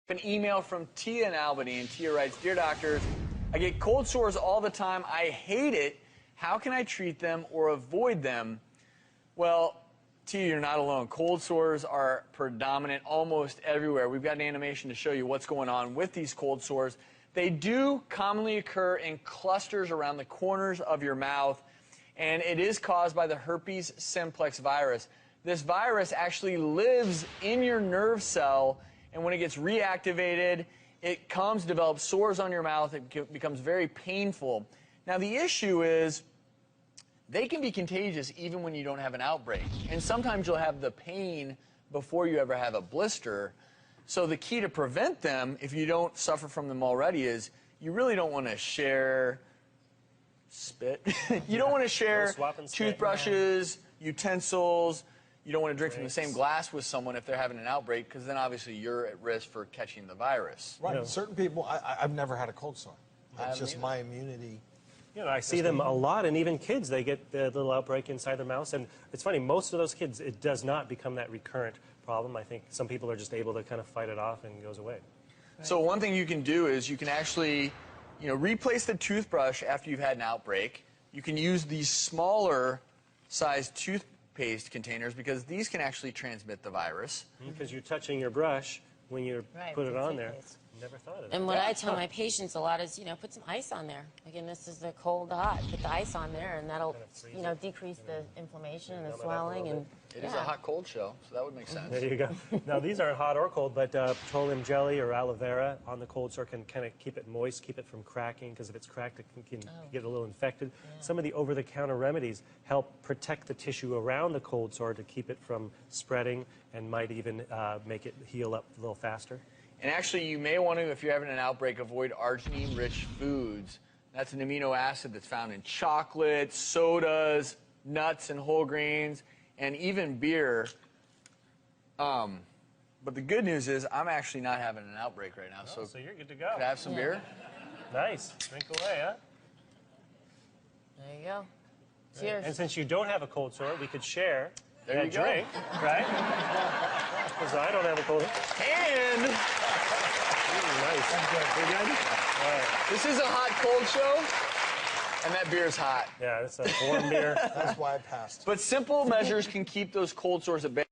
An email from Tia in Albany, and Tia writes, "Dear doctors, I get cold sores all the time. I hate it. How can I treat them or avoid them?" Well, Tia, you're not alone. Cold sores are predominant almost everywhere. We've got an animation to show you what's going on with these cold sores. They do commonly occur in clusters around the corners of your mouth, and it is caused by the herpes simplex virus. This virus actually lives in your nerve cell, and when it gets reactivated, it develops sores on your mouth. It becomes very painful. Now, the issue is they can be contagious even when you don't have an outbreak. And sometimes you'll have the pain before you ever have a blister. So the key to prevent them, if you don't suffer from them already, is you really don't want to share spit. You don't want to share toothbrushes, utensils. You don't want to drink from the same glass with someone if they're having an outbreak, because then obviously you're at risk for catching the virus. Right. You know, certain people, I've never had a cold sore. It's just my immunity. You know, I see them a lot, and even kids, they get the little outbreak inside their mouths. And it's funny, most of those kids, it does not become that recurrent problem. I think some people are just able to kind of fight it off and it goes away. So one thing you can do is you can actually, replace the toothbrush after you've had an outbreak. You can use these smaller sized toothpaste containers, because these can actually transmit the virus. Because you're touching your brush when you put it on there. Never thought of it. And what I tell my patients a lot is, put some ice on there. Again, this is the cold to hot. Put the ice on there, and that'll, decrease the inflammation and the swelling. And it is a hot-cold show, so that would make sense. There you go. Now, these aren't hot or cold, but petroleum jelly or aloe vera on the cold sore can kind of keep it moist, keep it from cracking, because if it's cracked, it can get a little infected. Yeah. Some of the over-the-counter remedies help protect the tissue around the cold sore to keep it from spreading, and might even make it heal up a little faster. And actually, you may want to, if you're having an outbreak, avoid arginine-rich foods. That's an amino acid that's found in chocolate, sodas, nuts and whole grains, and even beer. But the good news is I'm actually not having an outbreak right now. So you're good to go. Could I have some beer? Nice. Drink away, huh? there you go. Cheers. And since you don't have a cold sore, we could share that drink, right? Because I don't have a cold sore. And nice. You're good? All right. This is a hot-cold show, and that beer's hot. Yeah, it's a warm beer. That's why I passed. But simple measures can keep those cold sores at bay.